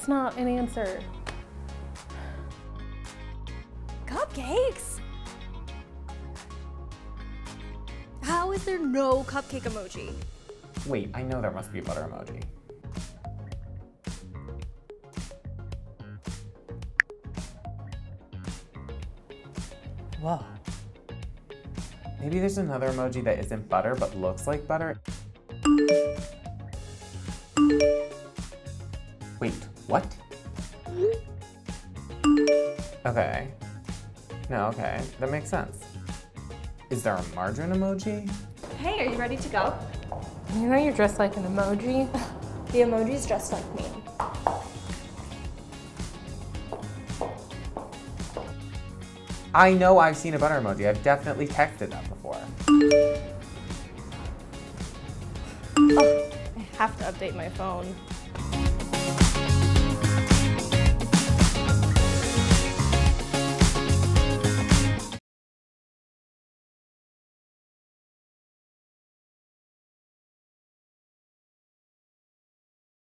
That's not an answer. Cupcakes? How is there no cupcake emoji? Wait, I know there must be a butter emoji. Whoa. Maybe there's another emoji that isn't butter but looks like butter. Wait, what? Okay. No, okay, that makes sense. Is there a margarine emoji? Hey, are you ready to go? You know you're dressed like an emoji? The emoji's just like me. I know I've seen a butter emoji. I've definitely texted that before. Oh, I have to update my phone.